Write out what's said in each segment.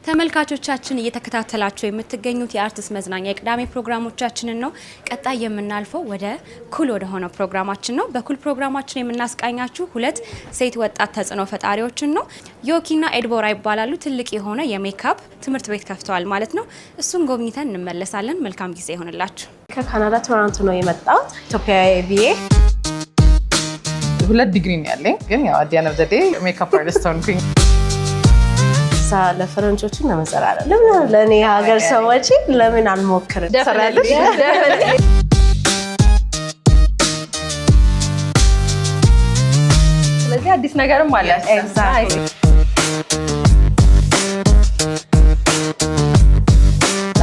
ተመልካቾቻችን እየተከታተላችሁ የምትገኙት የአርትስ መዝናኛ የቅዳሜ ፕሮግራሞቻችንን ነው። ቀጣይ የምናልፈው ወደ ኩል ወደ ሆነው ፕሮግራማችን ነው። በኩል ፕሮግራማችን የምናስቃኛችሁ ሁለት ሴት ወጣት ተጽዕኖ ፈጣሪዎችን ነው። ዮኪና ኤድቦራ ይባላሉ። ትልቅ የሆነ የሜካፕ ትምህርት ቤት ከፍተዋል ማለት ነው። እሱን ጎብኝተን እንመለሳለን። መልካም ጊዜ ይሆንላችሁ። ከካናዳ ቶሮንቶ ነው የመጣሁት። ኢትዮጵያዊ ቢኤ 2 ዲግሪ ነው ያለኝ፣ ግን ያው አዲያን ኦፍ ዘ ዴይ ሜካፕ አርቲስት ሆንኩኝ። ለፈረንጆቹ ለመሰራለ ለምን ለኔ ሀገር ሰዎች ለምን አልሞክርም? ሰራለሽ? ስለዚህ አዲስ ነገርም አለ። ኤግዛክትሊ።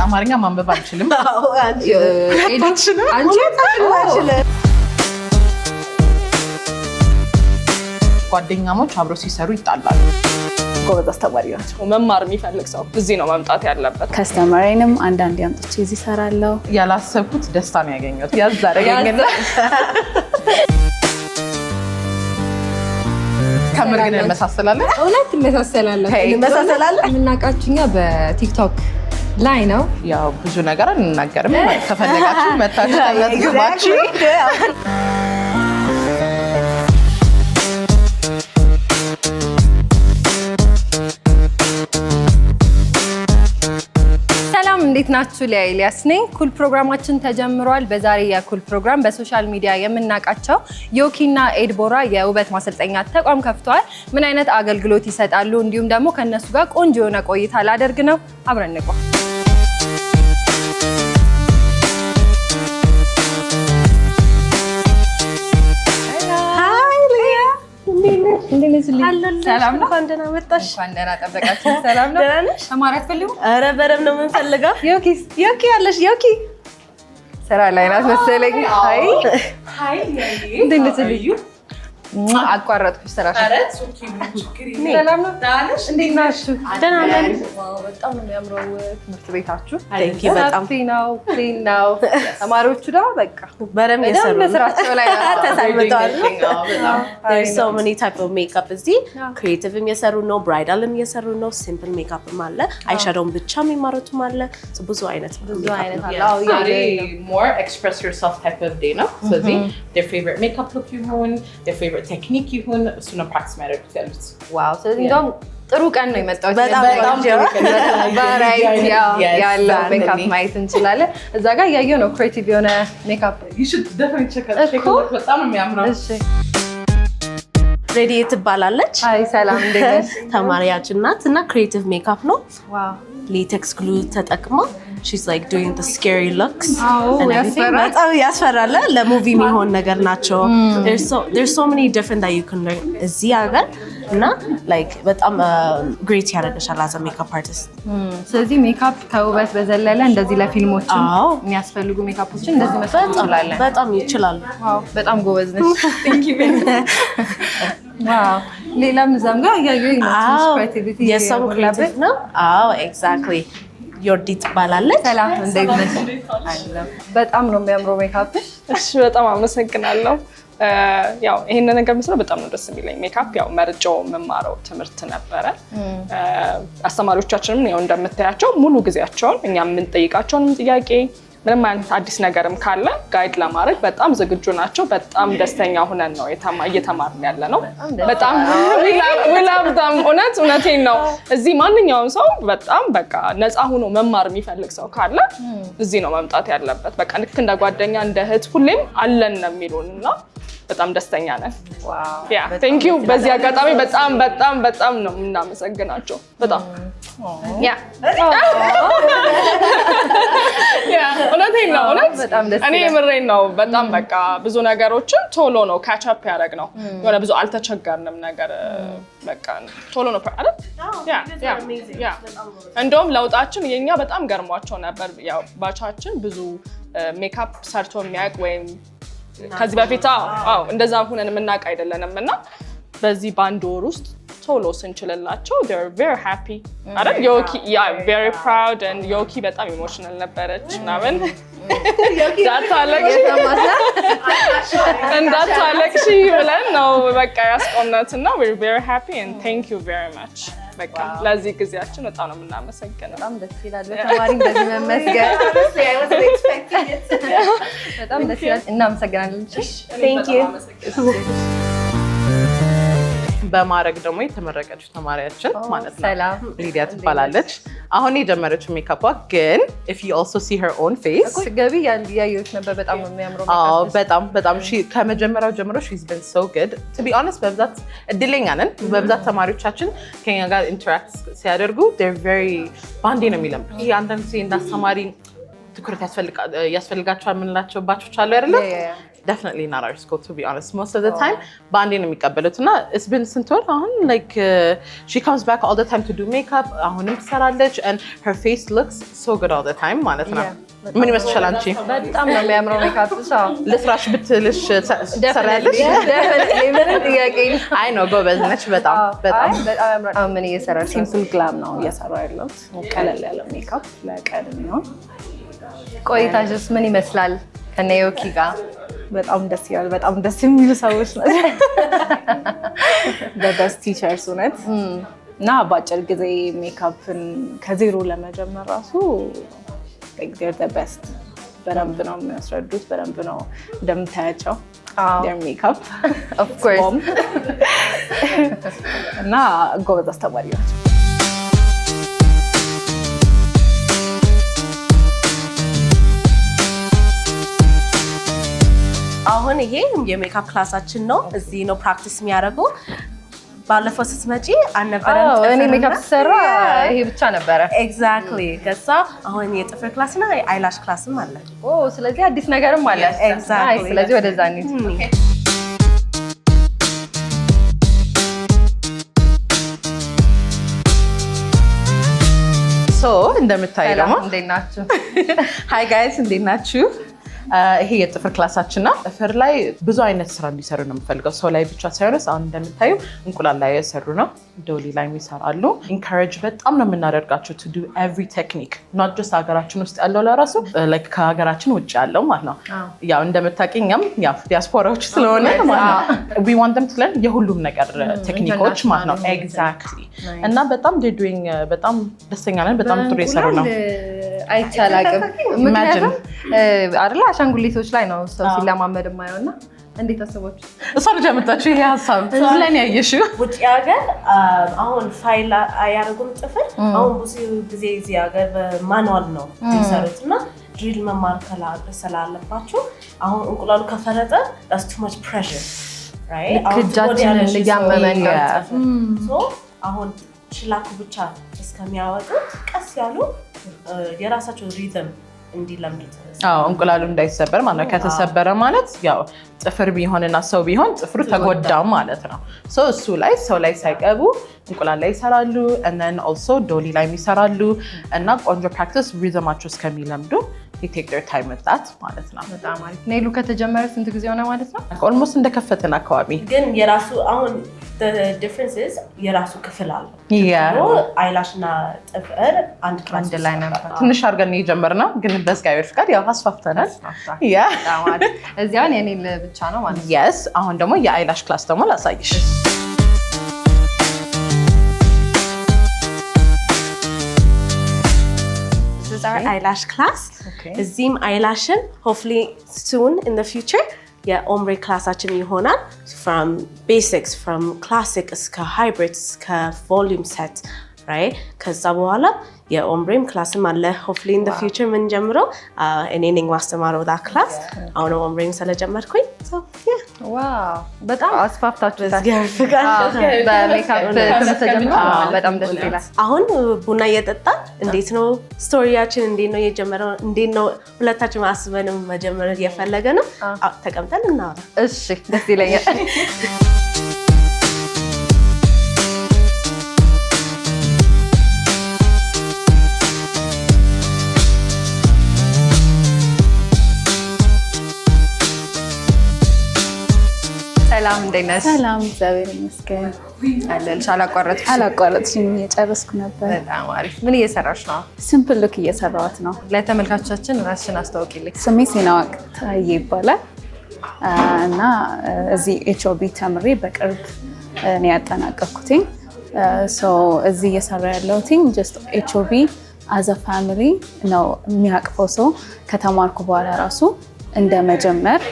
አማርኛ ማንበብ አልችልም። ጓደኛሞች አብረው ሲሰሩ ይጣላሉ። ጎበዝ አስተማሪ ናቸው። መማር የሚፈልግ ሰው እዚህ ነው መምጣት ያለበት። ከስተመሬንም አንዳንድ ያምጥቼ እዚህ እሰራለሁ። ያላሰብኩት ደስታ ነው ያገኘሁት። ያዝ አደረገኝና ከምር ግን እንመሳሰላለን። እውነት እንመሳሰላለን። የምናውቃችሁ እኛ በቲክቶክ ላይ ነው። ያው ብዙ ነገር እንናገርም። ከፈለጋችሁ መታችሁ ተመዝግባችሁ እንዴት ናችሁ? ሊያ ኤልያስ ነኝ። ኩል ፕሮግራማችን ተጀምሯል። በዛሬ የኩል ፕሮግራም በሶሻል ሚዲያ የምናውቃቸው ዮኪና ኤድቦራ የውበት ማሰልጠኛ ተቋም ከፍተዋል። ምን አይነት አገልግሎት ይሰጣሉ፣ እንዲሁም ደግሞ ከነሱ ጋር ቆንጆ የሆነ ቆይታ ላደርግ ነው። አብረን እንቆይ። ሰላም ነው። እንኳን ደህና መጣሽ። እንኳን ደህና ጠበቃችሁ። ሰላም ነው። ተማሪ አትፈልጉ? ኧረ በደምብ ነው የምንፈልገው። ዮኪ አለሽ? ዮኪ ስራ ላይ ናት መሰለኝ። አይ እንዴት ነሽ? አቋረጥኩሽ ስራሽ። ሰላም ነው። እንዴት ናችሁ? ደህና ነን። በጣም ነው የሚያምረው ትምህርት ቤታችሁ። በጣም ነው ክሊን ነው። ተማሪዎቹ ደግሞ በቃ በደምብ የሰሩ ስራቸው ላይ ተሳልመዋል። There's so many type of makeup እዚህ ክሪኤቲቭም እየሰሩ ነው፣ ብራይዳልም እየሰሩ ነው፣ ሲምፕል ሜካፕም አለ፣ አይሻዶውም ብቻ የሚማሩትም አለ። ብዙ አይነት ዛሬ more express yourself type of day ነው። ስለዚህ their favorite makeup look ይሁን their favorite ቴክኒክ ይሁን እሱን ፕራክቲስ ማድረግ ያሉት። ዋው! ስለዚህ እንደውም ጥሩ ቀን ነው የመጣሁት። በጣም ቫራይቲ ያለው ሜካፕ ማየት እንችላለን። እዛ ጋር እያየሁ ነው ክሬቲቭ የሆነ ሜካፕ። you should definitely check out በጣም ነው የሚያምረው። እሺ ሬዲ ትባላለች። አይ ሰላም፣ እንዴት ነሽ? ተማሪያችን ናት እና ክሬቲቭ ሜካፕ ነው። ዋው! ሌቴክስ ግሉ ተጠቅማ she's like doing the scary looks and everything. በጣም ያስፈራል። ለሙቪ የሚሆን ነገር ናቸው። there's so many different that you can learn እዚህ ሀገር እና like በጣም great ያደርግሻል as a makeup artist። ስለዚህ ሜካፕ ከውበት በዘለለ እንደዚህ ለፊልሞችም የሚያስፈልጉ ሜካፖችን እንደዚህ መስራት እንችላለን። በጣም ይችላሉ። ዋው! በጣም ጎበዝ ነሽ። Thank you very much። ዋው! ሌላም እዛም ጋር እያየሁኝ ነው ክሬቲቪቲ የሰው ክሬቲቭ ነው። አዎ ኤግዛክትሊ። ዮርዲ ትባላለች። ሰላም፣ እንዴት ነሽ? በጣም ነው የሚያምረው ሜካፕሽ። እሺ በጣም አመሰግናለሁ። ያው ይሄን ነገር መስራት በጣም ነው ደስ የሚለኝ። ሜካፕ ያው መርጬው መማረው ትምህርት ነበረ። አስተማሪዎቻችንም ያው እንደምታያቸው ሙሉ ጊዜያቸውን እኛ የምንጠይቃቸውንም ጥያቄ ምንም አይነት አዲስ ነገርም ካለ ጋይድ ለማድረግ በጣም ዝግጁ ናቸው። በጣም ደስተኛ ሆነን ነው እየተማርን ያለ ነው። በጣም ዊላብታም እውነቴን ነው። እዚህ ማንኛውም ሰው በጣም በቃ ነፃ ሆኖ መማር የሚፈልግ ሰው ካለ እዚህ ነው መምጣት ያለበት። በቃ ልክ እንደ ጓደኛ እንደ እህት ሁሌም አለን ነው የሚሉን እና በጣም ደስተኛ ነን። ያ ቴንክ ዩ። በዚህ አጋጣሚ በጣም ነው የምናመሰግናቸው። በጣም ያ እውነቴን ነው። እኔ የምሬን ነው። በጣም በቃ ብዙ ነገሮችን ቶሎ ነው ካች አፕ ያደረግ ነው። የሆነ ብዙ አልተቸገርንም ነገር በቃ ቶሎ ነው አይደል? ያ እንደውም ለውጣችን የኛ በጣም ገርሟቸው ነበር። ያው ባቻችን ብዙ ሜካፕ ሰርቶ የሚያውቅ ወይም ከዚህ በፊት እንደዛ ሆነን የምናውቅ አይደለንም እና በዚህ ባንድ ወር ውስጥ ቶሎ ስንችልላቸው they're very happy አይደል? ዮኪ very proud and ዮኪ በጣም ኢሞሽናል ነበረች ምናምን እንዳታለቅሺ ብለን ነው በቃ ያስቆምናትና we're very happy and thank you very much በቃ ለዚህ ጊዜያችን በጣም ነው የምናመሰግነው። በጣም ደስ ይላል። በተማሪ እንደዚህ መመስገን በጣም ደስ ይላል። እናመሰግናለን። Thank you. በማድረግ ደግሞ የተመረቀችው ተማሪያችን ማለት ነው ሰላም ሊዲያ ትባላለች። አሁን የጀመረችው ሜካፕ ግን if you also see her own face ገቢ ያየሁት ነበር። በጣም ነው የሚያምረው በጣም ከመጀመሪያው ጀምሮ she's been so good to be honest በብዛት እድለኛ ነን። በብዛት ተማሪዎቻችን ከኛ ጋር ኢንተራክት ሲያደርጉ they're very ባንዴ ነው የሚለም። ይሄ አንዳንድ ጊዜ እንዳስተማሪ ትኩረት ያስፈልጋቸዋል የምንላቸው ባቾች አሉ አይደለ? Definitely not our school, to be honest. Most of the time, bandi na የሚቀበሉት እና it's been since like she comes back all the time to do makeup. አሁንም ትሰራለች and her face looks so good all the time ማለት ነው። ምን ይመስልሻል አንቺ? በጣም ነው የሚያምረው ሜካፕ። ልስራሽ ብትልሽ ትሰራለሽ? ምንም ጥያቄ አይ ነው ጎበዝ ነች በጣም ያምራል። ምን እየሰራሽ? ሲምፕል ግላም ነው እየሰራሁ ያለሁት። ቀለል ያለ ሜካፕ ለቀን የሚሆን። ቆይታሽስ ምን ይመስላል ከነ ዮኪ ጋር? በጣም ደስ ይላል። በጣም ደስ የሚሉ ሰዎች ናቸው። በበስት ቲቸርስ እውነት እና በአጭር ጊዜ ሜካፕን ከዜሮ ለመጀመር ራሱ they're the best። በደንብ ነው የሚያስረዱት። በደንብ ነው እንደምታያቸው their makeup of course እና ጎበዝ አስተማሪ ናቸው። አሁን ይሄ የሜካፕ ክላሳችን ነው። እዚህ ነው ፕራክቲስ የሚያደርገው። ባለፈው ስትመጪ አልነበረም። እኔ ሜካፕ ሰራ ይሄ ብቻ ነበረ። ኤግዛክትሊ። ከዛ አሁን የጥፍር ክላስ እና አይላሽ ክላስም አለ። ስለዚህ አዲስ ነገርም አለ። ኤግዛክትሊ። ስለዚህ ወደዛ እንሂድ። እንደምታዩ ደግሞ እንዴት ናችሁ? ሃይ ጋይስ እንዴት ናችሁ? ይሄ የጥፍር ክላሳችን ነው። ጥፍር ላይ ብዙ አይነት ስራ እንዲሰሩ ነው የምፈልገው። ሰው ላይ ብቻ ሳይሆን አሁን እንደምታዩ እንቁላል ላይ የሰሩ ነው፣ ዶሊ ላይ ይሰራሉ። ኢንካሬጅ በጣም ነው የምናደርጋቸው to do every technique not just ሀገራችን ውስጥ ያለው ለራሱ like ከሀገራችን ውጭ ያለው ማለት ነው። ያው እንደምታውቂኝም ያው ዲያስፖራዎች ስለሆነ ማለት ነው we want them to learn የሁሉም ነገር ቴክኒኮች ማለት ነው። ኤግዛክትሊ። እና በጣም they're doing በጣም ደስተኛ ነን። በጣም ጥሩ የሰሩ ነው። አይቻላቅም ምክንያቱም አይደል አሻንጉሊቶች ላይ ነው ሰው ሲለማመድ የማየው እና እንዴት አሰባችሁ? እሷ ልጅ ያመጣችሁ ይሄ ሀሳብ ላይ ነው ያየሽው? ውጭ ሀገር አሁን ፋይል አያደርጉም ጥፍር። አሁን ብዙ ጊዜ እዚህ ሀገር በማኑዋል ነው የሚሰሩት እና ድሪል መማር ስላለባቸው አሁን እንቁላሉ ከፈረጠ that's too much pressure right? እጃችንን እያመመን ነው። አሁን ሽላኩ ብቻ እስከሚያወጡት ቀስ ያሉ የራሳቸው ሪትም እንዲለምዱት እንቁላሉ እንዳይሰበር ማለት ነው። ከተሰበረ ማለት ያው ጥፍር ቢሆንና ሰው ቢሆን ጥፍሩ ተጎዳ ማለት ነው። እሱ ላይ ሰው ላይ ሳይቀቡ እንቁላል ላይ ይሰራሉ and then also ዶሊ ላይ ይሰራሉ እና ቆንጆ ፕራክቲስ ሪዝማቸው እስከሚለምዱ they take their time with that ማለት ነው። በጣም አሪፍ። ኔሉ ከተጀመረ ስንት ጊዜ ሆነ ማለት ነው? ኦልሞስት እንደከፈትን አካባቢ ግን የራሱ አሁን the difference is የራሱ ክፍል አለው። አይላሽ እና ጥፍር አንድ ላይ ነበር። ትንሽ አድርገን የጀመርነው ግን በእግዚአብሔር ፍቃድ ያው አስፋፍተናል። እዚያውን የኔ ብቻ ነው ማለት ነው። yes አሁን ደግሞ የአይላሽ ክላስ ደግሞ ላሳይሽ። This is our eyelash class. እዚህም አይላሽን hopefully soon in the future የኦምብሬ ክላሳችን ይሆናል። from basics from classic እስከ hybrid እስከ volume set right? ከዛ በኋላ የኦምብሬም ክላስም አለ hopefully in the future ምን ጀምረው እኔ ነኝ ማስተማረው ዳ ክላስ አሁን ኦምብሬም ስለጀመርኩኝ so yeah ዋው በጣም አስፋፍታችሁታል። በሜካፕ ተጀምሮ በጣም ደስ ይላል። አሁን ቡና እየጠጣን እንዴት ነው ስቶሪያችን እንዴት ነው የጀመረው እንዴት ነው ሁለታችን አስበንም መጀመር እየፈለገ ነው ተቀምጠን እናወራ። እሺ ደስ ይለኛል። ሰላም እንዴት ነሽ? ሰላም እግዚአብሔር ይመስገን። አለልሽ አላቋረጥሽም እየጨረስኩ ነበር። በጣም አሪፍ። ምን እየሰራሽ ነው? ሲምፕል ሉክ እየሰራሁት ነው። ለተመልካቾቻችን ራስሽን አስተዋውቂልኝ። ስሜ ሴናወቅ ታዬ ይባላል እና እዚህ ኤችኦቢ ተምሬ በቅርብ ነው ያጠናቀቅኩትኝ እዚህ እየሰራ ያለሁት ጀስት ኤችኦቢ አዘ ፋሚሊ ነው የሚያቅፈው ሰው ከተማርኩ በኋላ ራሱ እንደ መጀመር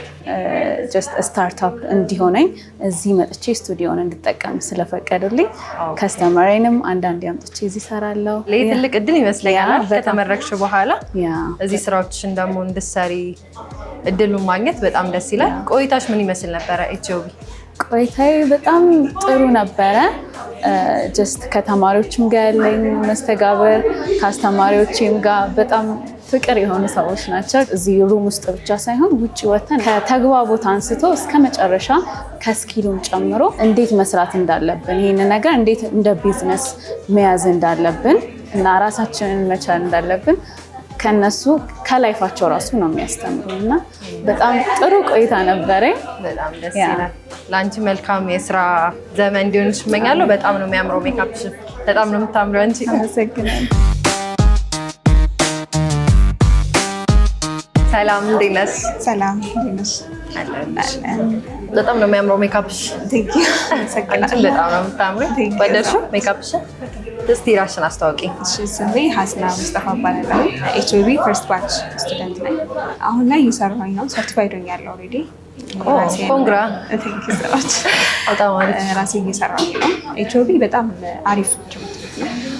ጀስት ስታርታፕ እንዲሆነኝ እዚህ መጥቼ ስቱዲዮን እንድጠቀም ስለፈቀዱልኝ ከስተመሬንም አንዳንዴ አምጥቼ እዚህ እሰራለሁ። ትልቅ እድል ይመስለኛል ከተመረቅሽ በኋላ እዚህ ስራዎችሽን ደግሞ እንድትሰሪ እድሉን ማግኘት በጣም ደስ ይላል። ቆይታሽ ምን ይመስል ነበረ ኤችኦቢ? ቆይታዬ በጣም ጥሩ ነበረ። ጀስት ከተማሪዎችም ጋር ያለኝ መስተጋብር ከአስተማሪዎችም ጋር በጣም ፍቅር የሆኑ ሰዎች ናቸው። እዚህ ሩም ውስጥ ብቻ ሳይሆን ውጭ ወተን ከተግባቦት አንስቶ እስከ መጨረሻ ከስኪሉን ጨምሮ እንዴት መስራት እንዳለብን ይህን ነገር እንዴት እንደ ቢዝነስ መያዝ እንዳለብን እና ራሳችንን መቻል እንዳለብን ከነሱ ከላይፋቸው ራሱ ነው የሚያስተምሩ እና በጣም ጥሩ ቆይታ ነበረኝ። በጣም ደስ ይላል። ለአንቺ መልካም የስራ ዘመን እንዲሆንሽ እመኛለሁ። በጣም ነው የሚያምረው ሜካፕሽ፣ በጣም ነው የምታምረው አንቺ። አመሰግናለሁ። ሰላም እንዴት ነሽ? ሰላም እንዴት ነሽ? በጣም ነው የሚያምረው ሜካፕሽ። አንቺም በጣም ነው የምታምረው። ወደድሽው ሜካፕሽን? እስቲ ራስሽን አስተዋውቂ። ስሜ ሀስና ሙስጠፋ እባላለሁ። ኤችኦቢ ፈርስት ባች ስቱደንት ነኝ። አሁን ላይ እየሰራሁኝ ነው። ሰርቲፋይድ ሆኛለሁ ኦልሬዲ። ኮንግራ በጣም ራሴ እየሰራሁኝ ነው። ኤችኦቢ በጣም አሪፍ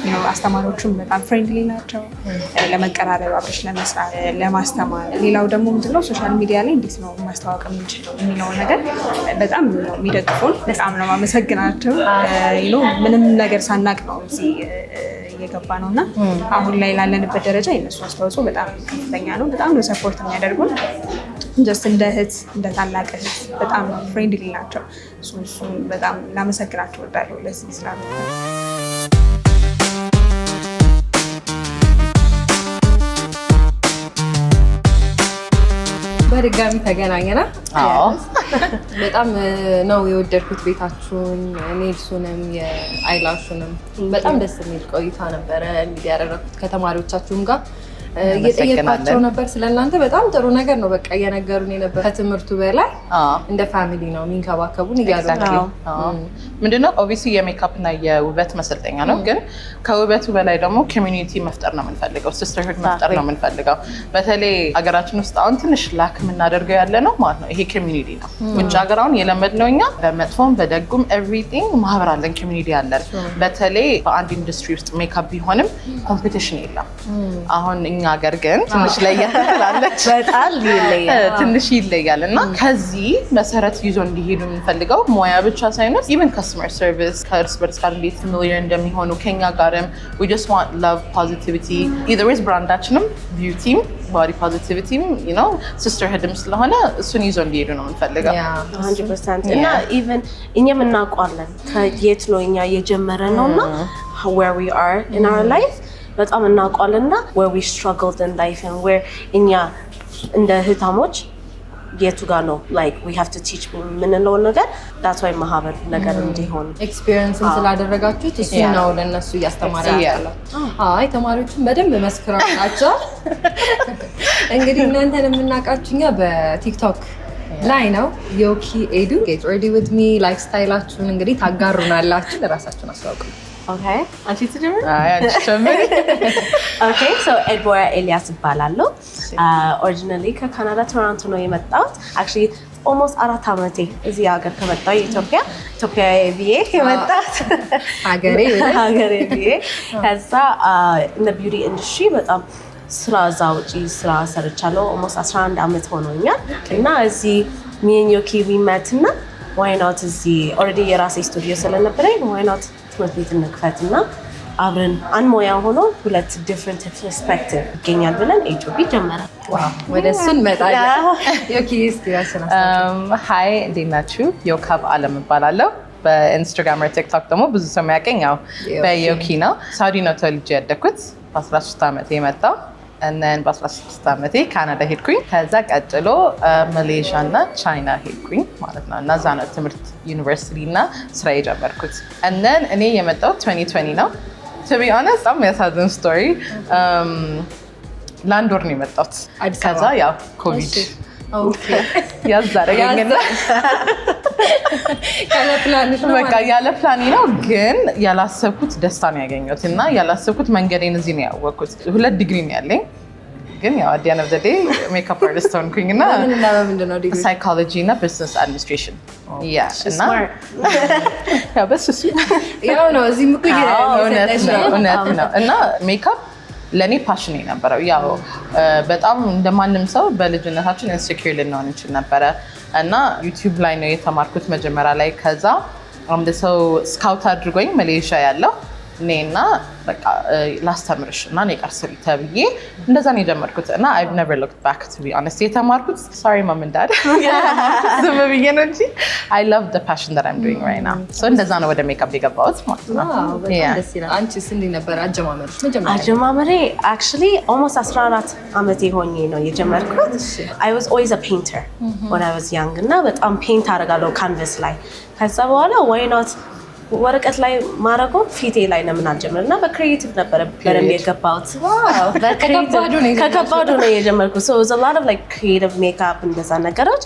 ነው። አስተማሪዎቹም በጣም ፍሬንድሊ ናቸው። ለመቀራረብ አብረሽ ለመስራት ለማስተማር። ሌላው ደግሞ ምንድነው ሶሻል ሚዲያ ላይ እንዴት ነው ማስተዋወቅ የምንችለው የሚለውን ነገር በጣም ነው የሚደግፉን። በጣም ነው ማመሰግናቸው። ምንም ነገር ሳናቅ ነው እዚህ እየገባ ነው እና አሁን ላይ ላለንበት ደረጃ የነሱ አስተዋጽኦ በጣም ከፍተኛ ነው። በጣም ነው ሰፖርት የሚያደርጉን። ጀስት እንደ እህት እንደ ታላቅ እህት በጣም ነው ፍሬንድሊ ናቸው። እሱን በጣም ላመሰግናቸው እወዳለሁ ለዚህ ስራ። በድጋሚ ተገናኘና በጣም ነው የወደድኩት ቤታችሁን፣ ኔልሱንም የአይላሹንም በጣም ደስ የሚል ቆይታ ነበረ። እንግዲህ ያደረኩት ከተማሪዎቻችሁም ጋር እየጠየቅኳቸው ነበር ስለእናንተ። በጣም ጥሩ ነገር ነው በቃ እየነገሩን የነበር። ከትምህርቱ በላይ እንደ ፋሚሊ ነው የሚንከባከቡን እያሉ ምንድነው ኦብቪስሊ የሜካፕ እና የውበት መሰልጠኛ ነው፣ ግን ከውበቱ በላይ ደግሞ ኮሚዩኒቲ መፍጠር ነው የምንፈልገው፣ ሲስተርሁድ መፍጠር ነው የምንፈልገው። በተለይ ሀገራችን ውስጥ አሁን ትንሽ ላክ የምናደርገው ያለ ነው ማለት ነው ይሄ ኮሚዩኒቲ ነው። ውጭ ሀገር አሁን የለመድነው እኛ በመጥፎም በደጉም ኤቭሪቲንግ ማህበር አለን፣ ኮሚዩኒቲ አለን። በተለይ በአንድ ኢንዱስትሪ ውስጥ ሜካፕ ቢሆንም ኮምፒቲሽን የለም። አሁን እኛ ሀገር ግን ትንሽ ለየት ትላለች፣ በጣም ይለያል፣ ትንሽ ይለያል እና ከዚህ መሰረት ይዞ እንዲሄዱ የምንፈልገው ሙያ ብቻ ሳይሆን ኢቨን ከስተመር ሰርቪስ ከእርስ በርስ ጋር እንዴት ፋሚሊየር እንደሚሆኑ ከኛ ጋርም we just want love positivity either ways ብራንዳችንም ቢዩቲም ቦዲ ፖዚቲቪቲም ሲስተርሁድም ስለሆነ እሱን ይዞ እንዲሄዱ ነው የምንፈልገው 100% እና ኢቨን እኛም እናውቃለን ከየት ነው እኛ እየጀመረ ነውና where we are in our life በጣም እናውቃለን እና where we struggled in life and where እኛ እንደ ህታሞች የቱ ጋር ነው like we have to teach ምንለው ነገር that's why ማህበር ነገር እንዲሆን ኤክስፒሪየንስን ስላደረጋችሁት እሱ ነው ለነሱ እያስተማራችሁ። አይ ተማሪዎቹም በደንብ መስክረውላችሁ። እንግዲህ እናንተን የምናውቃችሁኛ በቲክቶክ ላይ ነው። ዮኪ ኤዱ get ready with me ላይፍ ስታይላችሁን እንግዲህ ታጋሩናላችሁ። ለራሳችሁን አስተዋውቁ። Okay, አንቺ ትጀምሪ? አንቺ ጀምሪ። Okay, so ኤድቦራ ኤልያስ እባላለሁ። ኦሪጂናሊ ከካናዳ ቶሮንቶ ነው የመጣሁት። actually almost 4 ዓመቴ እዚህ ሀገር ከመጣሁ ኢትዮጵያ ብዬ የመጣሁት ሀገሬ ብዬ ከዛ in the beauty industry በጣም ስራ እዛ ውጪ ስራ ሰርቻለሁ። almost 11 ዓመት ሆኖኛል እና እዚህ me and ዮኪ we met እና why not እዚህ already የራሴ ስቱዲዮ ስለነበረኝ why not ትምህርት ቤት እንክፈትና አብረን አንድ ሙያ ሆኖ ሁለት ዲፍረንት ፐርስፔክቲቭ ይገኛል ብለን ኤችኦቢ ጀመረ። ወደ እሱ እንመጣለን። ዮኪ እስኪ ራስሽን አስተዋውቂ። ሃይ እንዴት ናችሁ? ዮካብ አለም እባላለሁ። በኢንስታግራም እና ቲክቶክ ደግሞ ብዙ ሰው የሚያውቀኝ ያው በዮኪ ነው። ሳውዲ ነው ተወልጄ ያደግኩት። በ13 ዓመቴ የመጣሁ and በ16 ዓመቴ ካናዳ ሄድኩኝ። ከዛ ቀጥሎ ማሌዥያ እና ቻይና ሄድኩኝ ማለት ነው። እና እዛ ነው ትምህርት ዩኒቨርሲቲ እና ስራ የጀመርኩት። and then እኔ የመጣሁት 2020 ነው። to be honest በጣም የሚያሳዝን ስቶሪ ለአንድ ወር ነው የመጣሁት። ከዛ ያው ኮቪድ ኦኬ ያዝ አደረገኝና በቃ ያለ ፕላኔ ነው ግን ያላሰብኩት ደስታ ነው ያገኘሁት እና ያላሰብኩት መንገዴን እዚህ ነው ያወቅኩት። 2 ዲግሪ ነው ያለኝ ግን ያው at the end of the day ሜካፕ አርቲስት ሆንኩኝና ምንድነው ዲግሪ? ሳይኮሎጂ እና ቢዝነስ አድሚኒስትሬሽን እና ያው በስሱ ያው ነው እዚህ ምኩይ እውነት ነው እና ሜካፕ ለእኔ ፓሽን ነበረው። ያው በጣም እንደማንም ሰው በልጅነታችን ኢንሴኪዩር ልንሆን እንችል ነበረ እና ዩቲዩብ ላይ ነው የተማርኩት መጀመሪያ ላይ። ከዛ አንድ ሰው ስካውት አድርጎኝ ማሌዥያ ያለው እኔና በቃ ላስተምርሽ እና እኔ ቀርስሪ ተብዬ እንደዛ ነው የጀመርኩት እና I've never looked back to be honest። የተማርኩት sorry mom and dad ዝም ብዬ ነው እንጂ I love the passion that I'm doing right now። so እንደዛ ነው ወደ ሜካፕ የገባሁት ማለት ነው። በጣም ደስ ይላል። አንቺስ እንዴት ነበር አጀማመርሽ? አጀማመሬ actually almost 14 ዓመቴ ሆኜ ነው የጀመርኩት። I was always a painter when I was young እና በጣም ፔንት አደርጋለሁ ካንቫስ ላይ። ከዛ በኋላ why not ወረቀት ላይ ማረጎ ፊቴ ላይ ለምን አልጀመርም እና በክሪኤቲቭ ነበር በደንብ የገባሁት። ከከባዱ ነው የጀመርኩት። so it was a lot of like creative makeup እንደዛ ነገሮች።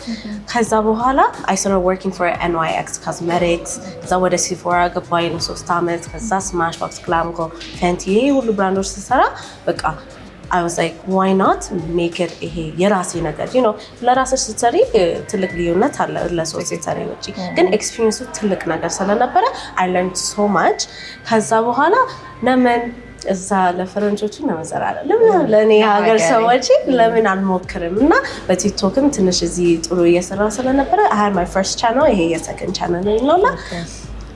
ከዛ በኋላ I started working for NYX Cosmetics። ከዛ ወደ Sephora ገባኝ ነው 3 ዓመት። ከዛ Smashbox፣ Glamco፣ Fenty ሁሉ ብራንዶች ስሰራ በቃ I was like why not make it ይሄ የራሴ ነገር you know ለራስሽ ስትሰሪ ትልቅ ልዩነት አለ ለሰው ስትሰሪ ወጪ ግን ኤክስፒሪየንሱ ትልቅ ነገር ስለነበረ I learned so much። ከዛ በኋላ ለምን እዛ ለፈረንጆቹ ነመዘራለ ለምን ለኔ ሀገር ሰዎች ለምን አልሞክርም እና በቲክቶክም ትንሽ እዚህ ጥሩ እየሰራው ስለነበረ I had my first channel ይሄ የሰከንድ ቻናል ነውና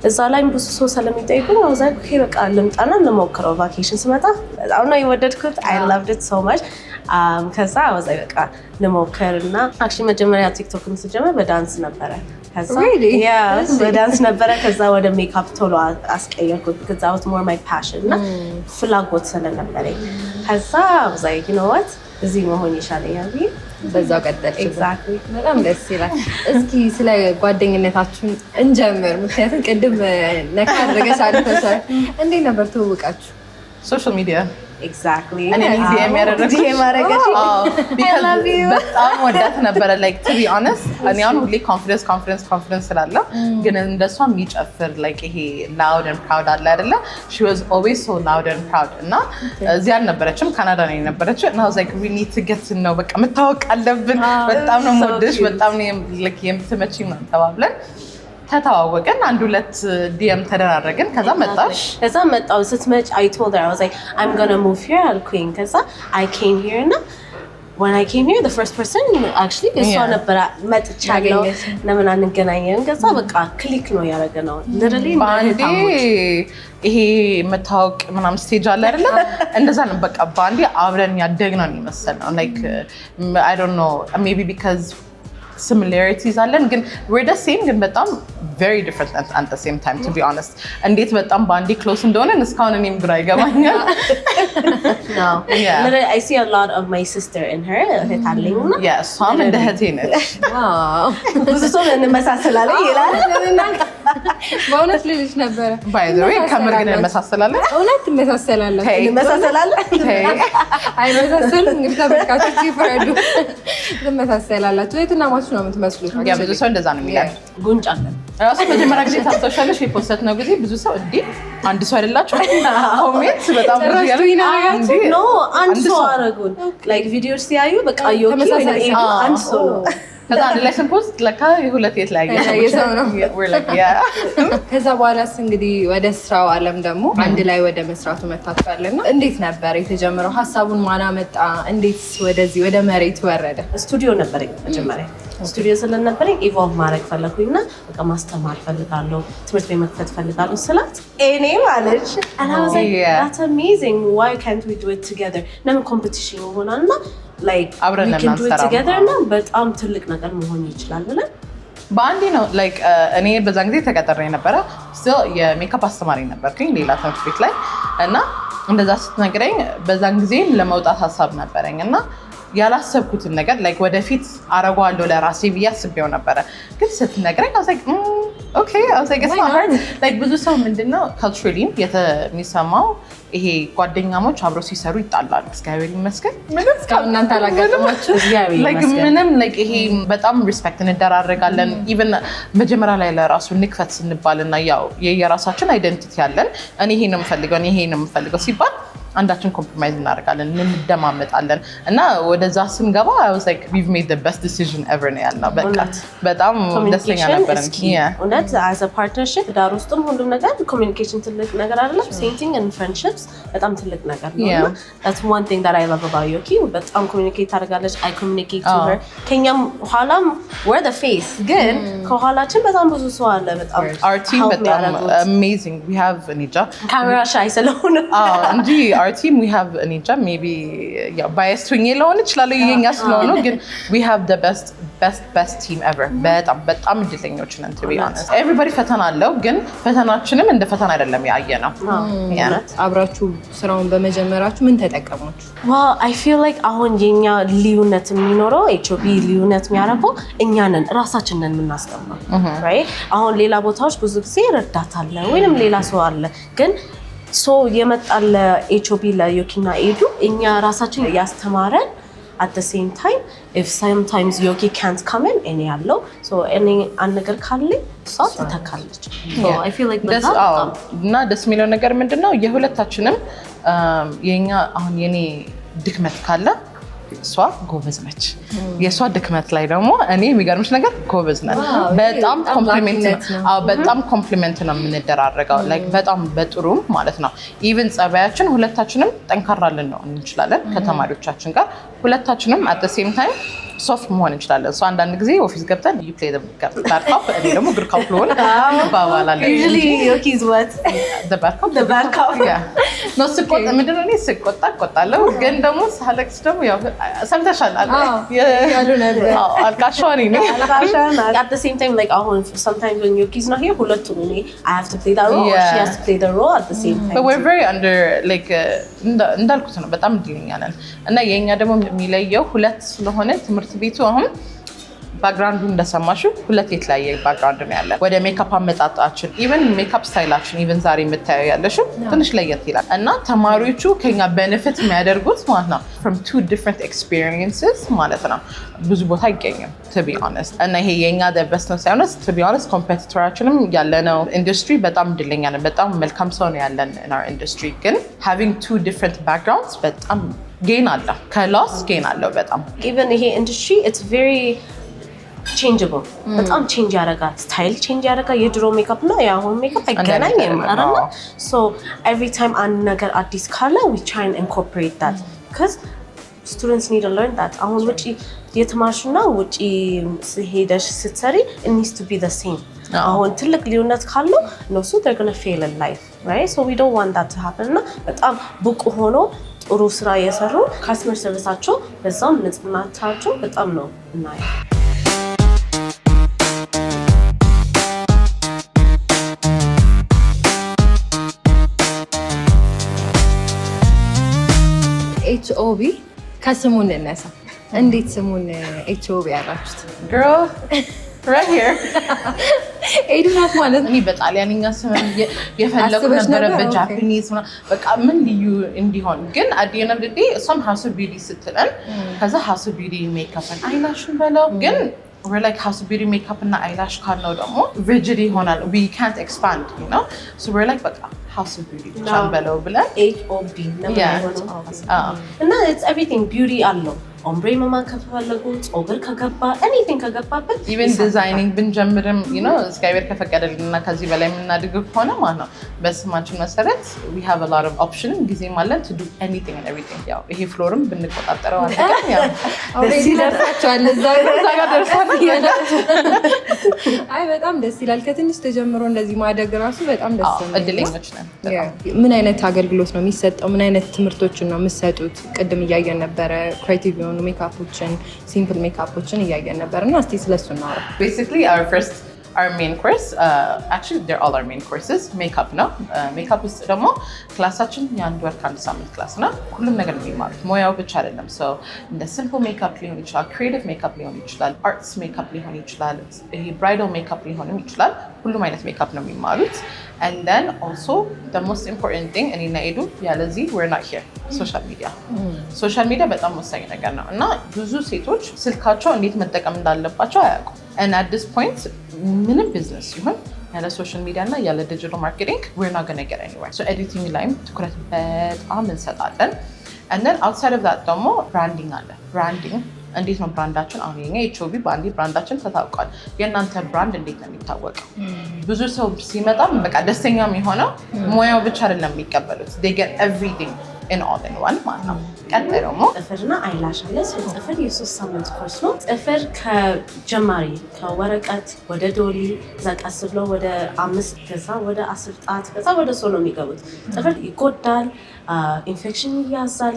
እዛ ላይ ብዙ ሰው ስለሚጠይቁኝ I was like okay በቃ ልምጣና ልሞክረው። ቫኬሽን ስመጣ በጣም ነው የወደድኩት። I loved it so much። ከዛ I was like በቃ ልሞክርና actually መጀመሪያ ቲክቶክም ስጀምር በዳንስ ነበረ። ከዛ በዳንስ ነበረ። ከዛ ወደ ሜካፕ ቶሎ አስቀየርኩት because that was more my passion እና ፍላጎት ስለነበረኝ። ከዛ I was like you know what እዚህ መሆን ይሻለኛል ብዬ በዛው ቀጠልሽ። ኤግዛክትሊ በጣም ደስ ይላል። እስኪ ስለ ጓደኝነታችሁን እንጀምር። ምክንያቱም ቅድም ነካ አድርገሽ አልፈሻል። እንዴት ነበር ትውውቃችሁ? ሶሻል ሚዲያ ኤግዛክትሊ እኔ ዲኤም ያደረግሽ በጣም ወዳት ነበረ። ላይክ ቱ ቢ ኦነስት እኔ አሁን ሁሌ ኮንፊደንስ ስላለው ግን እንደሷ የሚጨፍር ላይክ ይሄ ላውድ ኤንድ ፕራውድ አለ አይደለ? ሺ ዋዝ ኦልዌይስ ሶ ላውድ ኤንድ ፕራውድ እና እዚህ አልነበረችም፣ ካናዳ ነው የነበረችው እና ላይክ ዊ ኒድ ቱ ጌት ቱ ኖው በቃ መታወቅ አለብን። በጣም ነው የምወድሽ፣ በጣም ነው የምትመጪኝ ነው ተባብለን ተተዋወቅን። 1-2 ዲኤም ተደራረግን። ከዛ መጣሽ። ከዛ መጣው ስትመጪ I told her I was like I'm going to move here አልኩኝ። ከዛ I came here እና when I came here the first person actually እሷ ነበር መጥቻለሁ ለምን አንገናኘን። ከዛ በቃ ክሊክ ነው ያደረገነው literally ባንዴ ይሄ መታወቅ ምናምን ስቴጅ አለ አይደለ? እንደዛ ነው በቃ ባንዴ አብረን ያደግነው ይመስላል። like I don't know maybe because similarities አለን ግን we're the same ግን በጣም very different at the same time to be honest። እንዴት በጣም ባንዲ ክሎስ እንደሆነ እስካሁን እኔም ግራ ይገባኛል። No. Yeah. Literally, I see a lot of my sister in her. Yeah, እሷም እንደ እህቴ ነች። ብዙ ሰው እንመሳሰላለን ይላል። በእውነት ልልሽ ነበረ። By the way ከምር ግን እንመሳሰላለን። እውነት እንመሳሰላለን። እንመሳሰላለን። አይመሳሰልም እንግዲህ ተመልካቾች ይፍረዱ። እንመሳሰላላችሁ። የትና ማች ነው የምትመስሉት። ያ ብዙ ሰው እንደዛ ነው የሚለው። ጉንጭ አለን። ራሱ መጀመሪያ ጊዜ ታስተውሻለሽ የፖስት ነው ጊዜ ብዙ ሰው እንዴ አንድ ሰው አይደላችሁ ኮሜንት በጣም ብዙ ያለው ኖ አንድ ሰው አረጉን ላይክ ቪዲዮስ ሲያዩ በቃ ዮኪ አንድ ሰው ነው። ከዛ አንድ ላይ ስንፖስት ለካ የሁለት የተለያየ ሰው ነው። we're like yeah ከዛ በኋላስ እንግዲህ ወደ ስራው ዓለም ደግሞ አንድ ላይ ወደ መስራቱ መታጠፋለና እንዴት ነበር የተጀመረው? ሀሳቡን ማን አመጣ? እንዴት ወደዚህ ወደ መሬት ወረደ? ስቱዲዮ ነበረኝ መጀመሪያ ስቱዲዮ ስለነበረኝ ኢቮልቭ ማድረግ ፈለኩኝና በቃ ማስተማር ፈልጋለሁ፣ ትምህርት ቤት መክፈት ፈልጋለሁ ስላት እኔ ማለች and I was like that's amazing why can't we do it together ለምን ኮምፒቲሽን ይሆናልና like አብረን we can do it together እና በጣም ትልቅ ነገር መሆን ይችላል ብለን በአንዴ ነው like እኔ በዛን ጊዜ ተቀጥሬ ነበረ still የሜካፕ አስተማሪ ነበርኩኝ ሌላ ትምህርት ቤት ላይ እና እንደዛ ስትነግረኝ በዛን ጊዜ ለመውጣት ሀሳብ ነበረኝ እና ያላሰብኩትን ነገር like ወደፊት አረጋዋለሁ ለራሴ ብዬ አስቤው ነበረ ግን ስትነግረኝ I was like Okay, I was like, it's not hard. Like ብዙ ሰው ምንድነው culturally የሚሰማው ይሄ ጓደኛሞች አብረው ሲሰሩ ይጣላሉ። እግዚአብሔር ይመስገን ምንም እናንተ አላጋጠማችሁ? like ምንም like ይሄ በጣም ሪስፔክት እንደራረጋለን። ኢቭን መጀመሪያ ላይ ለራሱ ንክፈት ስንባልና ያው የራሳችን አይደንቲቲ ያለን እኔ ይሄ ነው የምፈልገው እኔ ይሄ ነው የምፈልገው ሲባል አንዳችን ኮምፕሮማይዝ እናደርጋለን እንደማመጣለን እና ወደዛ ስንገባ I was like we've made the best decision ever ነው ያልነው። በቃ በጣም ደስተኛ ነበርን። እውነት as a partnership ዳር ውስጥም ሁሉም ነገር ኮሚኒኬሽን ትልቅ ነገር አይደለም። same thing in friendships በጣም ትልቅ ነገር ነው። That's one thing that I love about Yoki በጣም ኮሚኒኬት ታደርጋለች። I communicate to her ከኛም ኋላም we're the face ግን ከኋላችን በጣም ብዙ ሰው አለ። በጣም our team በጣም amazing we have Anija ካሜራ ሻይ ስለሆነ እንጂ our team we have Anija maybe yeah biased ሆኜ ለሆነ ይችላል የኛ ስለሆነ ግን we have the best team ever በጣም እድለኞች ነን to be honest everybody ፈተና አለው ግን ፈተናችንም እንደ ፈተና አይደለም ያየነው አብራችሁ ስራውን በመጀመራችሁ ምን ተጠቀማችሁ? well I feel like አሁን የኛ ልዩነት የሚኖረው HOB ልዩነት የሚያደርገው እኛ ነን ራሳችን ነን የምናስቀምጠው right አሁን ሌላ ቦታዎች ብዙ ጊዜ ረዳት አለ ወይንም ሌላ ሰው አለ ግን so የመጣለ HOB ለዮኪና ኤዱ እኛ ራሳችን ያስተማረን at the same time if sometimes Yoki can't come in any ያለው so any አንገር ካለ ሶት ተካለች so I feel like እና ደስ የሚለው ነገር ምንድነው የሁለታችንም የኛ አሁን የኔ ድክመት ካለ እሷ ጎበዝ ነች የሷ ድክመት ላይ ደግሞ እኔ የሚገርምሽ ነገር ጎበዝ ነኝ በጣም ኮምፕሊመንት ነው የምንደራረገው like በጣም በጥሩም ማለት ነው ኢቭን ጸባያችን ሁለታችንም ጠንካራልን ነው እንችላለን ከተማሪዎቻችን ጋር ሁለታችንም at the same time ሶፍት መሆን እንችላለን so አንዳንድ ጊዜ ኦፊስ ገብተን you play the bad cop እኔ ደግሞ good cop ልሆን ባባላለን usually Yoki's what the bad cop yeah no ስቆጣ ምንድነው እኔ ስቆጣ ቆጣለሁ ግን ደግሞ ሳለክስ ደግሞ ያው ሰምተሻል ያሉ ነበር አልቃሻኒ ነው at the same time like sometimes when Yoki's not here ሁለቱም እኔ I have to play that role or she has to play the role at the same time but we're very under like እንዳልኩት ነው በጣም ድልኛ ነን እና የኛ ደግሞ የሚለየው ሁለት ስለሆነ ትምህርት ቤቱ አሁን ባክግራውንዱ እንደሰማሽው ሁለት የተለያየ ባክግራውንድ ነው ያለ ወደ ሜካፕ አመጣጣችን ኢቭን ሜካፕ ስታይላችን ኢቭን ዛሬ የምታየው ያለሽው ትንሽ ለየት ይላል እና ተማሪዎቹ ከኛ ቤኔፊት የሚያደርጉት ማለት ነው from two different experiences ማለት ነው ብዙ ቦታ አይገኝም to be honest እና ይሄ የኛ the best ነው ሳይሆን to be honest ኮምፒቲተራችንም ያለነው ኢንዱስትሪ በጣም ድለኛ ነው በጣም መልካም ሰው ነው ያለን in our industry ግን having two different backgrounds በጣም gain አለ ከሎስ gain አለው በጣም even ይሄ industry it's very changeable በጣም change ያደርጋል ስታይል change ያደርጋል የድሮ ሜካፕ እና የአሁን ሜካፕ አይገናኝም አይደል so every time አንድ ነገር አዲስ ካለ we try and incorporate that because students need to learn that አሁን ውጪ የተማርሽና ውጪ ሄደሽ ስትሰሪ it needs to be the same አሁን ትልቅ ልዩነት ካለው እነሱ they're going to fail in life right so we don't want that to happen እና በጣም ብቁ ሆኖ ጥሩ ስራ የሰሩ ካስተመር ሰርቪሳቸው በዛም ንጽህናቸው በጣም ነው እናይ HOB ከስሙ እንነሳ እንዴት ስሙን HOB ያላችሁት girl right here ኤዱ ናት ማለት ነው በጣሊያንኛ ስም የፈለኩ ነበር በጃፓኒዝ በቃ ምን ልዩ እንዲሆን ግን at the end of the day some house of beauty ስትለን ከዛ house of beauty makeup and eyelash በለው ግን we're like house of beauty makeup and eyelash ካልነው ደግሞ rigid ይሆናል we can't expand you know so we're like በቃ house of beauty ቻንበለው ብለን HOB እና it's everything beauty አለው ombre መማን ከፈለጉ ጾግር ከገባ anything ከገባበት even designing ብንጀምርም you know ስካይበር ከፈቀደልንና ከዚህ በላይ የምናድግ ከሆነ ማለት ነው በስማችን መሰረት we have a lot of option ጊዜ ማለት to do anything and everything ያው ይሄ ፍሎርም ብንቆጣጠረው አንተም ያው ደስ ይላችኋል እዛ ጋር ደርሰናል አይ በጣም ደስ ይላል ከትንሽ ተጀምሮ እንደዚህ ማደግ ራሱ በጣም ደስ ይላል እድለኞች ነን ምን አይነት አገልግሎት ነው የሚሰጠው ምን አይነት ትምህርቶችን ነው የምትሰጡት ቅድም እያየን ነበረ ክሬቲቭ የሆኑ ሜካፖችን ሲምፕል ሜካፖችን እያየን ነበርና እስቲ ስለሱ እናወራ basically our main course actually they're all our main courses makeup ነው makeup ውስጥ ደግሞ ክላሳችን የአንድ ወር ከአንድ ሳምንት ክላስ ነው ሁሉም ነገር የሚማሩት ሙያው ብቻ አይደለም so እንደ simple makeup ሊሆን ይችላል creative makeup ሊሆን ይችላል arts makeup ሊሆን ይችላል ይሄ bridal makeup ሊሆንም ይችላል ሁሉም አይነት ሜካፕ ነው የሚማሩት። and then also the most important thing እኔና ኤዱ ያለዚህ we're not here ሶሻል ሚዲያ በጣም ወሳኝ ነገር ነው እና ብዙ ሴቶች ስልካቸው እንዴት መጠቀም እንዳለባቸው አያውቁም። and at this point ምንም ቢዝነስ ይሁን ያለ ሶሻል ሚዲያ እና ያለ ዲጂታል ማርኬቲንግ we're not going to get anywhere. so ኤዲቲንግ ላይም ትኩረት በጣም እንሰጣለን። and then outside of that ደግሞ ብራንዲንግ አለ። ብራንዲንግ እንዴት ነው ብራንዳችን? አሁን የኛ ኤችኦቢ ባንዲ ብራንዳችን ተታውቋል። የእናንተ ብራንድ እንዴት ነው የሚታወቀው? ብዙ ሰው ሲመጣ በቃ ደስተኛ የሚሆነው ሙያው ብቻ አይደለም የሚቀበሉት they get everything in all in one ማለት ነው። ቀጣይ ደግሞ ጥፍርና አይላሽ አለ። ጥፍር የ3 ሳምንት ኮርስ ነው። ጥፍር ከጀማሪ ከወረቀት ወደ ዶሊ ከዛ ቀስ ብሎ ወደ 5 ከዛ ወደ 10 ጣት ከዛ ወደ ሶሎ የሚገቡት ጥፍር ይጎዳል፣ ኢንፌክሽን ይያዛል።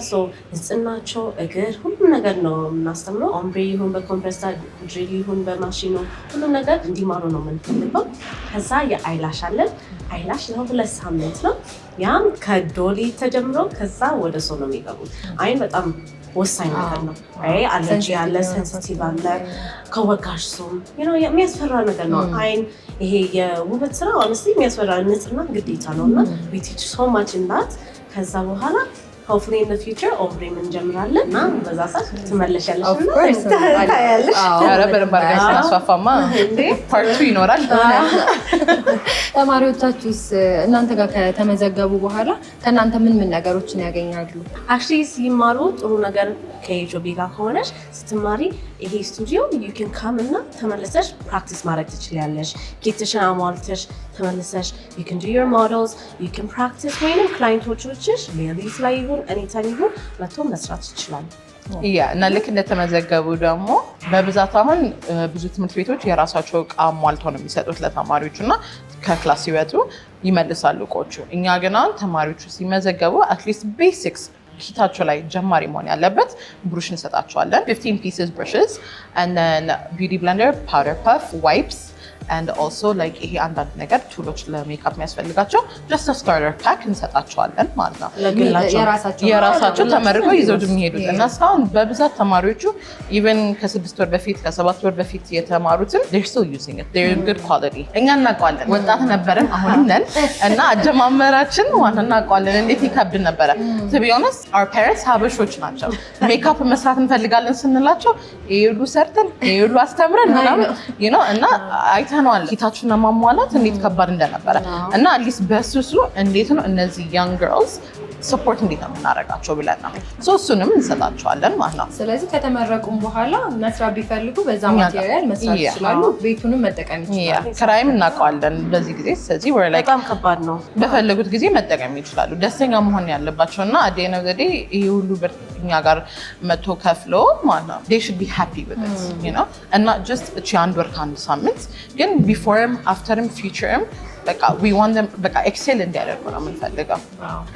ንጽህናቸው እግር ሁሉም ነገር ነው የምናስተምረው። ኦምብሬ ይሁን በኮምፕረሰር ድሪል ይሁን በማሽኑ ሁሉም ነገር እንዲማሩ ነው የምንፈልገው። ከዛ የአይላሽ አለን። አይላሽ ለ2 ሳምንት ነው። ያም ከዶሊ ተጀምሮ ከዛ ወደ ሶሎ የሚገቡት። አይን በጣም ወሳኝ ነገር ነው። አለርጂ ያለ ሴንሲቲቭ አለ ከወጋሽ ሰው የሚያስፈራ ነገር ነው። አይን ይሄ የውበት ስራ ሆነስሊ የሚያስፈራ ንጽህና ግዴታ ነው እና we teach so much in that። ከዛ በኋላ hopefully in the future ኦምብሬም እንጀምራለን እና በዛ ሰዓት ትመለሻለሽ እና ታያለሽ። ኧረ በደንብ አድርገን ስናስፋፋማ ፓርት 2 ይኖራል። ተማሪዎቻችሁስ እናንተ ጋር ከተመዘገቡ በኋላ ከእናንተ ምን ነገሮችን ያገኛሉ? actually ሲማሩ ጥሩ ነገር ከኤችኦቢ ጋር ከሆነሽ ስትማሪ ይሄ ስቱዲዮ you can come እና ተመለሰሽ ፕራክቲስ ማድረግ ትችላለሽ። ኬትሽን አሟልተሽ ተመለሰሽ you can do your models, you can practice ወይንም ክላይንቶችሽ ሌሊት ላይ ይሁን anytime ይሁን መጥቶ መስራት ይችላሉ። እና ልክ እንደተመዘገቡ ደግሞ በብዛት አሁን ብዙ ትምህርት ቤቶች የራሳቸው እቃ አሟልተው ነው የሚሰጡት ለተማሪዎቹ እና ከክላስ ሲወጡ ይመልሳሉ እቃዎቹ። እኛ ግን አሁን ተማሪዎቹ ሲመዘገቡ አትሊስት ቤሲክስ ኪታቸው ላይ ጀማሪ መሆን ያለበት ብሩሽ እንሰጣቸዋለን። 15 pieces brushes and then beauty blender, powder puff, wipes and also like ይሄ አንዳንድ ነገር ቱሎች ለሜካፕ የሚያስፈልጋቸው just a starter pack እንሰጣቸዋለን ማለት ነው። የራሳቸው ተመርቀው ይዘው የሚሄዱት እና እስካሁን በብዛት ተማሪዎቹ even ከ6 ወር በፊት ከ7 ወር በፊት የተማሩትን they're still using it, they're good quality። እኛ እናውቀዋለን ወጣት ነበርን አሁንም ነን እና አጀማመራችን ዋና እናውቀዋለን እንዴት ይከብድ ነበረ። to be honest our parents ሀበሾች ናቸው። ሜካፕ መስራት እንፈልጋለን ስንላቸው ይሄሉ ሰርተን ይሄሉ አስተምረን ምናምን እና አይተነዋል ኪታችንን ማሟላት እንዴት ከባድ እንደነበረ እና አትሊስት በሱሱ እንዴት ነው እነዚህ young girls ሰፖርት እንዴት ነው የምናደርጋቸው ብለን ነው እሱንም እንሰጣቸዋለን ማለት ነው። ስለዚህ ከተመረቁም በኋላ መስራት ቢፈልጉ በዛ ማቴሪያል መስራት ይችላሉ፣ ቤቱንም መጠቀም ይችላሉ። ክራይም እናውቀዋለን በዚህ ጊዜ። ስለዚህ ወር ላይ በጣም ከባድ ነው። በፈለጉት ጊዜ መጠቀም ይችላሉ። ደስተኛ መሆን ያለባቸው እና at the end of the day ይሄ ሁሉ ብር እኛ ጋር መቶ ከፍሎ ማለት ነው they should be happy with it, you know and not just እቺ አንድ ወር ከአንድ ሳምንት ግን beforeም afterም futureም በቃ we want them በቃ ኤክሴል እንዲያደርጉ ነው የምንፈልገው።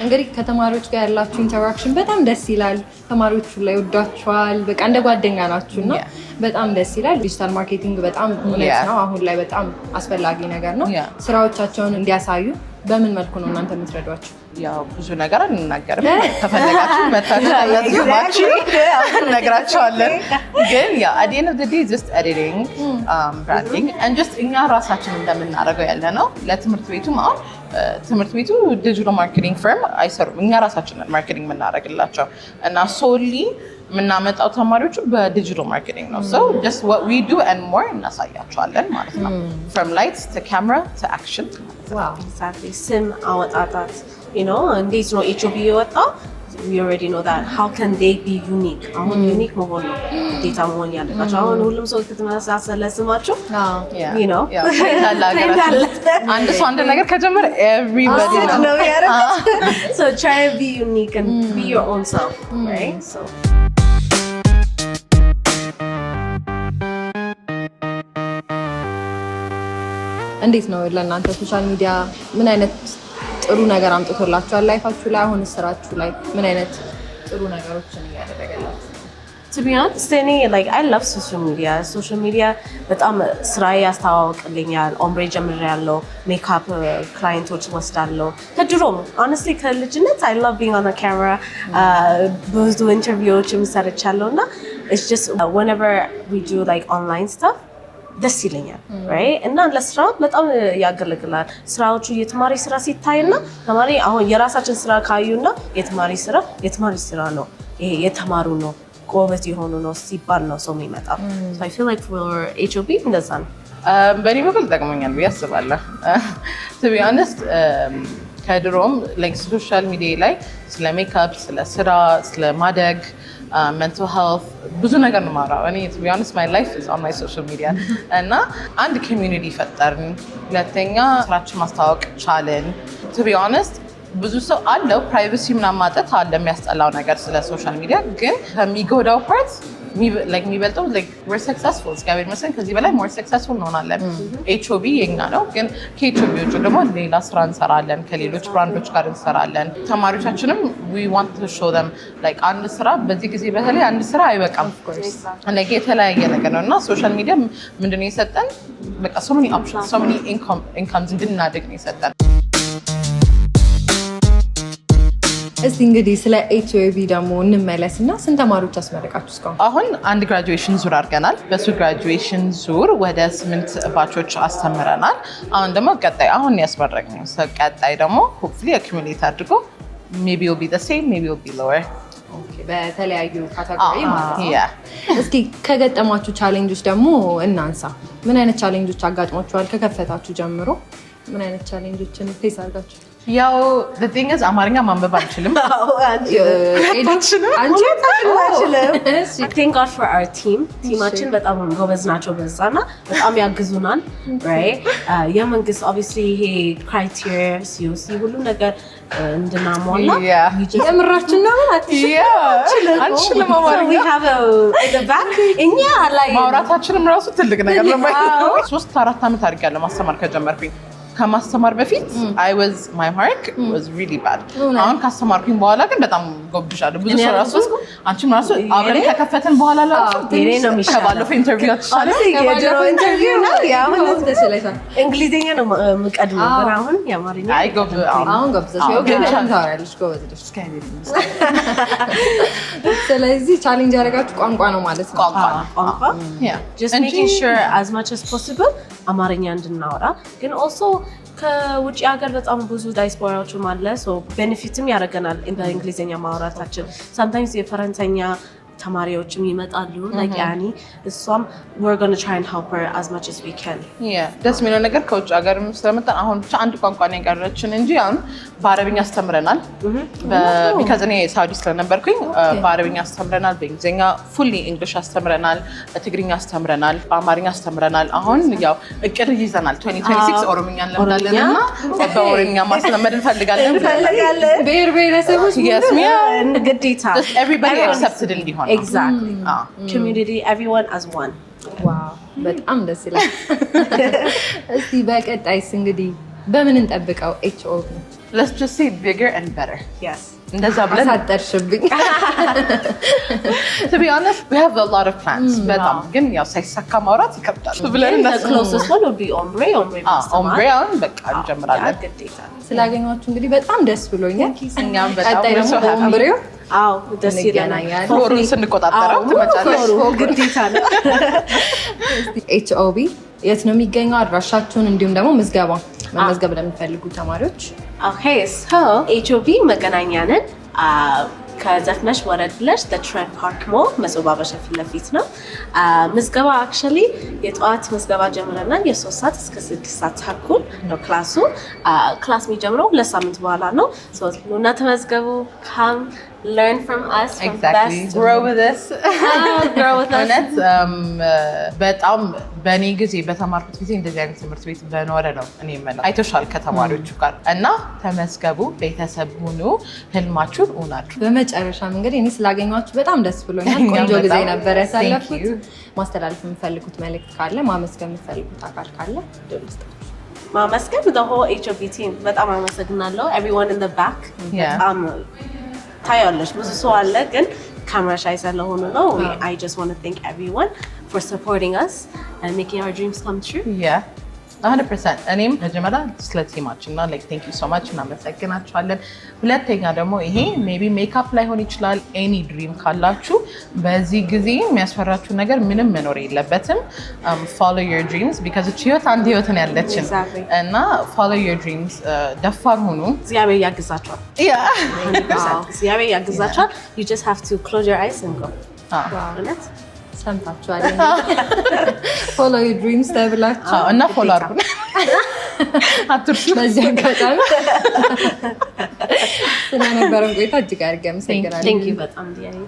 እንግዲህ ከተማሪዎች ጋር ያላችሁ ኢንተራክሽን በጣም ደስ ይላል። ተማሪዎቹ ላይ ወዷቸዋል። በቃ እንደ ጓደኛ ናችሁና በጣም ደስ ይላል። ዲጂታል ማርኬቲንግ በጣም እውነት ነው አሁን ላይ በጣም አስፈላጊ ነገር ነው። ስራዎቻቸውን እንዲያሳዩ በምን መልኩ ነው እናንተ የምትረዷቸው? ያው ብዙ ነገር እንናገርም ከፈለጋችሁ መታችሁ ነግራቸዋለን። ግን ያ at the end of the day just editing, branding and just እኛ ራሳችን እንደምናደርገው ያለ ነው። ለትምህርት ቤቱም አሁን ትምህርት ቤቱ ዲጂታል ማርኬቲንግ ፈርም አይሰሩም። እኛ ራሳችንን ማርኬቲንግ የምናደርግላቸው እና ሶሊ የምናመጣው ተማሪዎቹ በዲጂታል ማርኬቲንግ ነው። so just what we do and more እናሳያቸዋለን ማለት ነው። from lights to camera to action። wow exactly ስም አወጣጣት እንዴት ነው ኤችኦቢ የወጣው? we already know that how can they be unique? አሁን ዩኒክ መሆን ነው ግዴታ መሆን ያለባቸው። አሁን ሁሉም ሰው ከተመሳሰለ ስማቸው አንድ ሰው አንድ ነገር ከጀመረ everybody ነው so try to be unique and be your own self, right? so እንዴት ነው ለእናንተ ሶሻል ሚዲያ ምን አይነት ጥሩ ነገር አምጥቶላችኋል? ላይፋችሁ ላይ አሁን ስራችሁ ላይ ምን አይነት ጥሩ ነገሮችን እያደረገላችሁ? to be honest I love social media በጣም ስራ ያስተዋውቅልኛል። ኦምብሬ ጀምሬያለሁ፣ ሜካፕ ክላይንቶች ወስዳለሁ ከድሮም honestly ከልጅነት I love being on the camera። ብዙ ኢንተርቪዎች ሰርቻለሁ እና it's just whenever we do like online stuff ደስ ይለኛል right እና ለስራ በጣም ያገለግላል ስራዎቹ የተማሪ ስራ ሲታይና ተማሪ አሁን የራሳችን ስራ ካዩና የተማሪ ስራ ነው ይሄ የተማሩ ነው ጎበዝ የሆኑ ነው ሲባል ነው ሰው የሚመጣው so I feel like for HOB እንደዛ ነው በእኔ በኩል ጠቅሞኛል ብዬ አስባለሁ to be honest ከድሮም like ሶሻል ሚዲያ ላይ ስለ ሜካፕ ስለ ስራ ስለ ማደግ mental health ብዙ ነገር ነው የማወራው እኔ to be honest my life is on my social media እና አንድ ኮሚዩኒቲ ፈጠርን ሁለተኛ ስራችን ማስተዋወቅ ቻለን to be honest ብዙ ሰው አለው ፕራይቬሲ ምናምን ማጣት አለ የሚያስጠላው ነገር ስለ ሶሻል ሚዲያ ግን ከሚጎዳው ፓርት የሚበልጠው we're successful እግዚአብሔር ይመስገን ከዚህ በላይ more successful እንሆናለን HOB የኛ ነው ግን ከHOB ውጭ ደግሞ ሌላ ስራ እንሰራለን ከሌሎች ብራንዶች ጋር እንሰራለን ተማሪዎቻችንም we want to show them like አንድ ስራ በዚህ ጊዜ በተለይ አንድ ስራ አይበቃም like የተለያየ ነገር ነው እና ሶሻል ሚዲያ ምንድነው የሰጠን በቃ so many options so many incomes እንድናድግ ነው የሰጠን እስቲ እንግዲህ ስለ HOB ደግሞ እንመለስና ስንት ተማሪዎች አስመረቃችሁ እስካሁን? አሁን አንድ ግራጁዌሽን ዙር አድርገናል። በሱ ግራጁዌሽን ዙር ወደ 8 ባቾች አስተምረናል። አሁን ደግሞ ቀጣይ አሁን ያስመረቅነው ቀጣይ ደግሞ ሆፕፉሊ አኩሙሌት አድርጎ ሜቢ will be the same maybe will be lower በተለያዩ ካቴጎሪ ማለት ነው። እስኪ ከገጠማችሁ ቻሌንጆች ደግሞ እናንሳ። ምን አይነት ቻሌንጆች አጋጥሟችኋል ከከፈታችሁ ጀምሮ? ምን አይነት ቻሌንጆችን ፌስ አድርጋችሁ? ያው the thing is አማርኛ ማንበብ አልችልም። Thank God for our team. ቲማችን በጣም ጎበዝ ናቸው በዛና በጣም ያግዙናል right የመንግስት obviously ይሄ criteria COC ሁሉ ነገር እንድናሟላ የምራችን ነው አንችልም አማርኛ we have in the back እኛ ላይ ማውራታችንም ራሱ ትልቅ ነገር ነው 3-4 ዓመት አድርጋለሁ ማስተማር ከጀመርኩኝ ከማስተማር በፊት my mark was really bad አሁን ካስተማርኩኝ በኋላ ግን በጣም ጎብሻለሁ ብዙ ሰው ራሱ አንቺም ራሱ አብረን ከከፈተን በኋላ ራሱ እኔ ነው የሚሻለው ኢንተርቪው አትሻለ የድሮ ኢንተርቪው ነው ያሁን እንግሊዘኛ ነው የምቀድመው ግን አሁን የአማርኛ አሁን ጎብዘሽ ግን ታወራለሽ ጎበዝሽ ስለዚህ ቻሌንጅ ያደረጋችሁ ቋንቋ ነው ማለት ነው ቋንቋ just making sure as much as possible አማርኛ እንድናወራ ግን also ከውጭ ሀገር በጣም ብዙ ዳያስፖራዎችም አለ ሶ ቤኔፊትም ያደርገናል በእንግሊዝኛ ማውራታችን sometimes የፈረንሳይኛ ተማሪዎችም ይመጣሉ like ያኒ እሷም we're going to try and help her as much as we can ደስ የሚለው ነገር ከውጭ ሀገርም ስለመጣን አሁን ብቻ አንድ ቋንቋ ነው የቀረችን እንጂ አሁን በአረብኛ አስተምረናል because እኔ ሳውዲ ስለነበርኩኝ በአረብኛ አስተምረናል በእንግሊዝኛ fully English አስተምረናል በትግርኛ አስተምረናል በአማርኛ አስተምረናል አሁን ያው እቅድ ይዘናል 2026 ኦሮምኛ እንለምዳለንና በኦሮምኛ ማስተማር እንፈልጋለን ብሔር ብሔረሰቦች ግዴታ everybody accepted እንዲሆን exactly community everyone as one ዋው በጣም ደስ ይላል እስቲ በቀጣይስ እንግዲህ በምን እንጠብቀው HOB let's just say bigger and better yes እንደዛ ብለን አሳጠርሽብኝ to be honest we have a lot of plans በጣም ግን ያው ሳይሳካ ማውራት ይከብዳል ብለን the closest one would be ombre አሁን በቃ እንጀምራለን ግዴታ ስላገኘኋችሁ እንግዲህ በጣም ደስ ብሎኛል እኛም በጣም ቀጣይ ደግሞ በኦምብሬው አዎ ደስ ይላል ፍሎሩን ስንቆጣጠረው ትመጫለሽ ግዴታ ነው HOB የት ነው የሚገኘው አድራሻችሁን እንዲሁም ደግሞ ምዝገባ መመዝገብ ለሚፈልጉ ተማሪዎች okay so HOB መገናኛ ነን ከዘፍነሽ ወረድ ብለሽ the Trend Park Mall መሶባ በሸፊ ለፊት ነው ምዝገባ actually የጠዋት ምዝገባ ጀምረናል የ3 ሰዓት እስከ 6 ሰዓት ተኩል ነው ክላስ የሚጀምረው ለሳምንት በኋላ ነው so ኑና ተመዝገቡ come learn from us from exactly best grow with us እውነት በጣም በእኔ ጊዜ በተማርኩት ጊዜ እንደዚህ አይነት ትምህርት ቤት በኖረ ነው እኔ የምለው አይተሻል ከተማሪዎቹ ጋር እና ተመዝገቡ ቤተሰብ ሁኑ ህልማችሁን እውን አድርጉ በመጨረሻም እንግዲህ እኔ ስላገኘኋችሁ በጣም ደስ ብሎኛል ቆንጆ ጊዜ ነበር ያሳለፍኩት ማስተላለፍ የምፈልጉት መልእክት ካለ ማመስገን የምፈልጉት አካል ካለ ደውልስታ ማመስገን the whole HOB team በጣም አመሰግናለሁ everyone in the back በጣም ታያለሽ ብዙ ሰው አለ ግን ካሜራ ሻይ ስለሆነ ነው I just want to thank everyone for supporting us and making our dreams come true 100% እኔም መጀመሪያ ስለ ቲማችን እና like thank you so much እናመሰግናችኋለን። ሁለተኛ ደግሞ ይሄ maybe ሜካፕ ላይሆን ይችላል any dream ካላችሁ በዚህ ጊዜ የሚያስፈራችሁ ነገር ምንም መኖር የለበትም። follow your dreams because it's ህይወት አንድ ህይወት ነው ያለችን እና follow your dreams ደፋር ሁኑ። እግዚአብሔር ያግዛችኋል። እግዚአብሔር ያግዛችኋል። you just have to close your eyes and go. ሰምታችኋል። follow your dreams ተብላችሁ እና ፎሎ አድርጉ አትርሱ። በዚህ አጋጣሚ ስለነበረን ቆይታ እጅግ አድርጌ አመሰግናለሁ።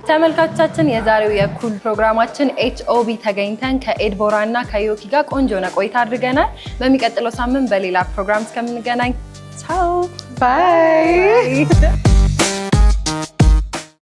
ተመልካቾቻችን የዛሬው የኩል ፕሮግራማችን HOB ተገኝተን ከኤድቦራ እና ከዮኪ ጋር ቆንጆ ነው ቆይታ አድርገናል። በሚቀጥለው ሳምንት በሌላ ፕሮግራም እስከምንገናኝ ቻው ባይ።